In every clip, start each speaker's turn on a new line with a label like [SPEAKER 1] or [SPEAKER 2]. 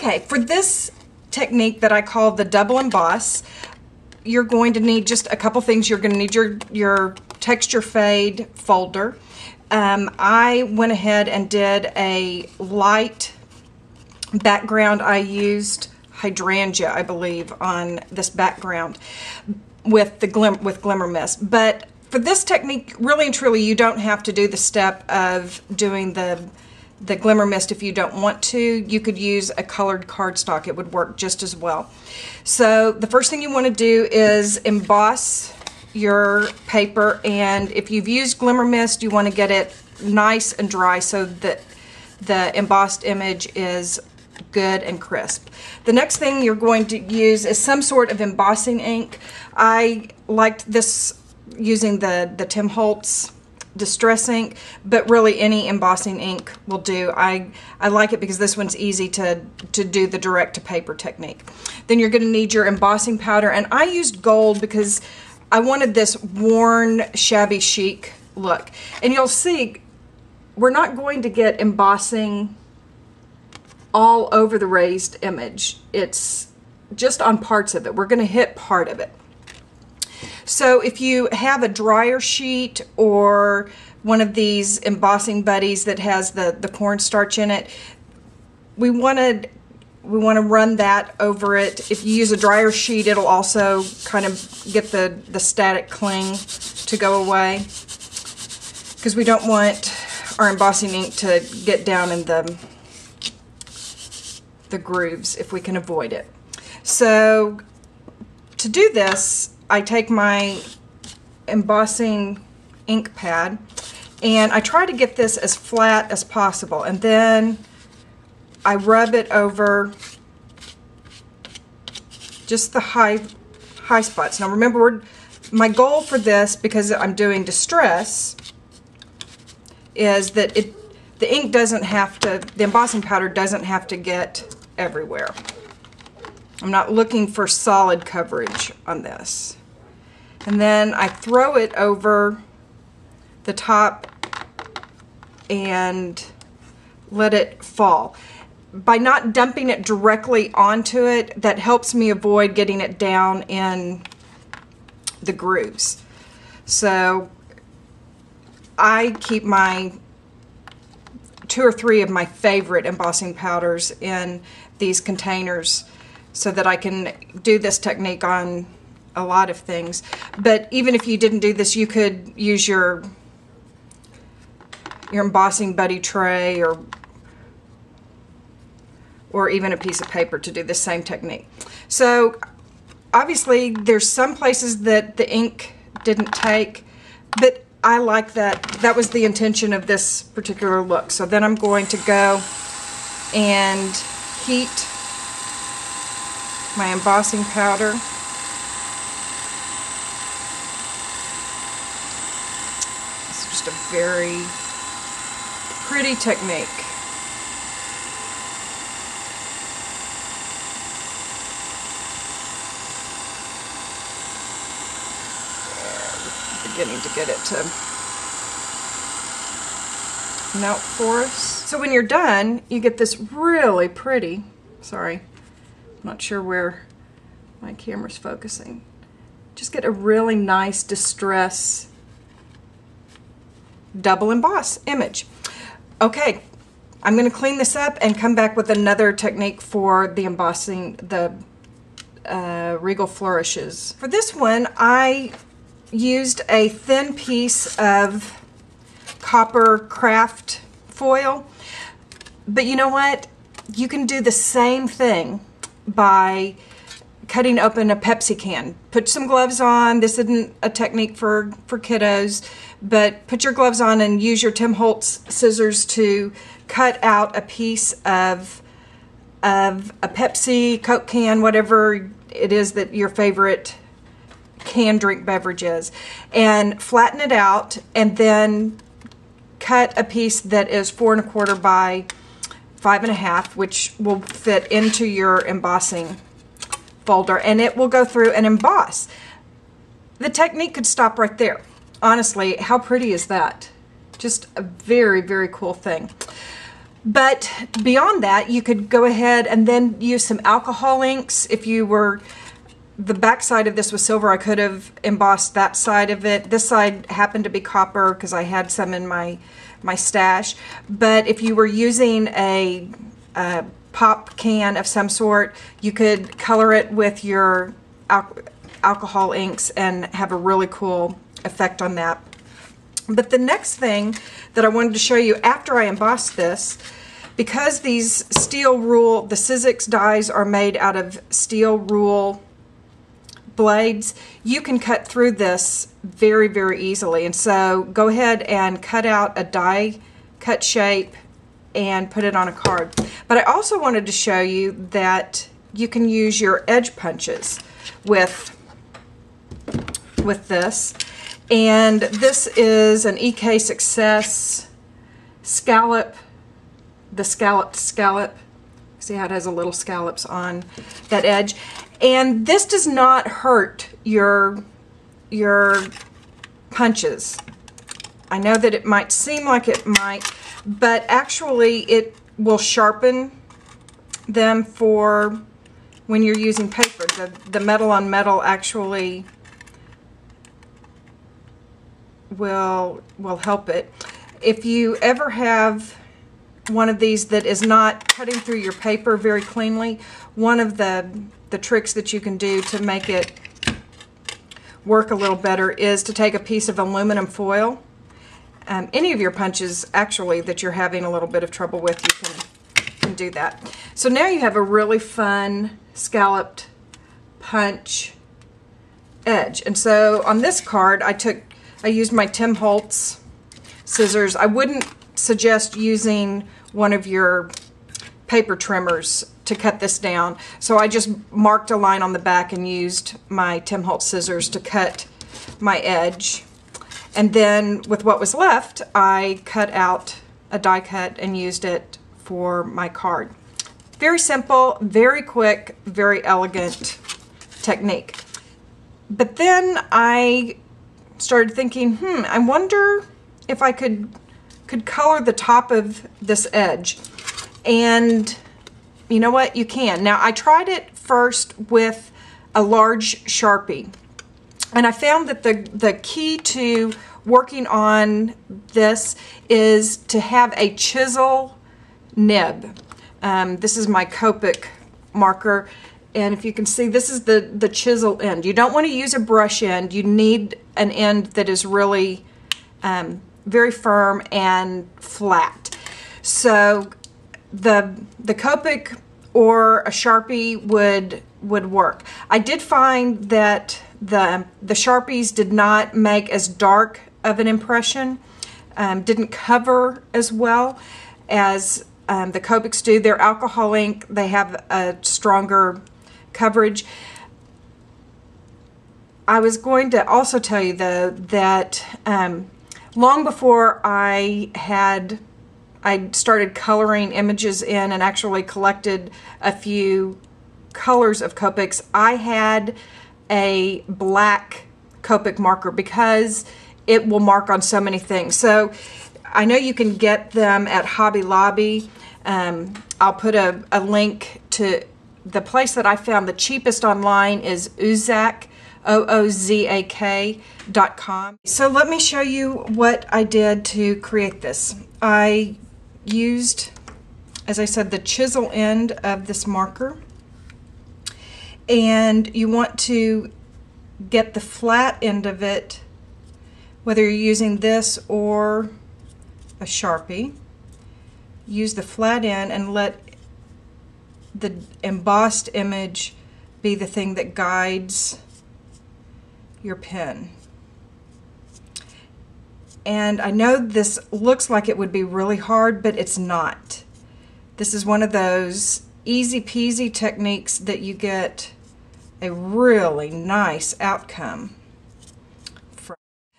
[SPEAKER 1] Okay, for this technique that I call the double emboss, you're going to need just a couple things. You're going to need your texture fade folder. I went ahead and did a light background. I used hydrangea, I believe, on this background with the Glimmer Mist. But for this technique, really and truly, you don't have to do the step of doing the Glimmer Mist if you don't want to. You could use a colored cardstock. It would work just as well. So the first thing you want to do is emboss your paper, and if you've used Glimmer Mist, you want to get it nice and dry so that the embossed image is good and crisp. The next thing you're going to use is some sort of embossing ink. I liked this using the Tim Holtz Distress ink, but really any embossing ink will do. I like it because this one's easy to do the direct to paper technique. Then you're going to need your embossing powder, and I used gold because I wanted this worn, shabby chic look. And you'll see we're not going to get embossing all over the raised image. It's just on parts of it. We're going to hit part of it. So if you have a dryer sheet or one of these embossing buddies that has the cornstarch in it, we want to run that over it. If you use a dryer sheet, it'll also kind of get the static cling to go away, because we don't want our embossing ink to get down in the grooves if we can avoid it. So to do this, I take my embossing ink pad and I try to get this as flat as possible, and then I rub it over just the high spots. Now remember, my goal for this, because I'm doing distress, is that the ink doesn't have to, the embossing powder doesn't have to get everywhere. I'm not looking for solid coverage on this. And then I throw it over the top and let it fall. By not dumping it directly onto it, that helps me avoid getting it down in the grooves. So I keep my 2 or 3 of my favorite embossing powders in these containers so that I can do this technique on a lot of things. But even if you didn't do this, you could use your embossing buddy tray or even a piece of paper to do the same technique. So obviously there's some places that the ink didn't take, but I like that. That was the intention of this particular look. So then I'm going to go and heat my embossing powder. It's just a very pretty technique. Beginning to get it to melt for us. So when you're done, you get this really pretty, sorry, I'm not sure where my camera's focusing. Just get a really nice distress double emboss image. Okay, I'm going to clean this up and come back with another technique for the embossing, the Regal Flourishes. For this one, I used a thin piece of copper craft foil, but you know what? You can do the same thing by cutting open a Pepsi can. Put some gloves on. This isn't a technique for kiddos, but put your gloves on and use your Tim Holtz scissors to cut out a piece of a Pepsi, Coke can, whatever it is that your favorite canned drink beverage is, and flatten it out, and then cut a piece that is 4 1/4 by 5 1/2, which will fit into your embossing folder, and it will go through and emboss. The technique could stop right there. Honestly, how pretty is that? Just a very, very cool thing. But beyond that, you could go ahead and then use some alcohol inks. If you were, the back side of this was silver, I could have embossed that side of it. This side happened to be copper because I had some in my stash. But if you were using a pop can of some sort, you could color it with your alcohol inks and have a really cool effect on that. But the next thing that I wanted to show you after I embossed this, because these steel rule, the Sizzix dies are made out of steel rule blades, you can cut through this very, very easily. And so go ahead and cut out a die cut shape and put it on a card. But I also wanted to show you that you can use your edge punches with this. And this is an EK Success scallop, the scalloped scallop. See how it has a little scallops on that edge. And this does not hurt your punches. I know that it might seem like it might, but actually it will sharpen them for when you're using paper. The metal on metal actually will help it. If you ever have one of these that is not cutting through your paper very cleanly, one of the tricks that you can do to make it work a little better is to take a piece of aluminum foil. Any of your punches actually that you're having a little bit of trouble with, you can do that. So now you have a really fun scalloped punch edge. And so on this card I used my Tim Holtz scissors. I wouldn't suggest using one of your paper trimmers to cut this down. So I just marked a line on the back and used my Tim Holtz scissors to cut my edge. And then with what was left, I cut out a die cut and used it for my card. Very simple, very quick, very elegant technique. But then I started thinking, I wonder if I could color the top of this edge. And you know what? You can. Now I tried it first with a large Sharpie, and I found that the key to working on this is to have a chisel nib. This is my Copic marker, and if you can see, this is the chisel end. You don't want to use a brush end. You need an end that is really very firm and flat. So the Copic or a Sharpie would work. I did find that the Sharpies did not make as dark of an impression, didn't cover as well as the Copics do. They're alcohol ink. They have a stronger coverage. I was going to also tell you though that long before I started coloring images in and actually collected a few colors of Copics, I had a black Copic marker because it will mark on so many things. So I know you can get them at Hobby Lobby. I'll put a link to the place that I found the cheapest online is Oozak, OOZAK.com. So let me show you what I did to create this. I used, as I said, the chisel end of this marker, and you want to get the flat end of it, whether you're using this or a Sharpie. Use the flat end and let the embossed image be the thing that guides your pen. And I know this looks like it would be really hard, but it's not. This is one of those easy peasy techniques that you get a really nice outcome from.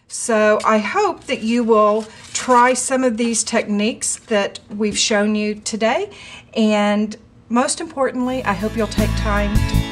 [SPEAKER 1] So I hope that you will try some of these techniques that we've shown you today, and most importantly, I hope you'll take time to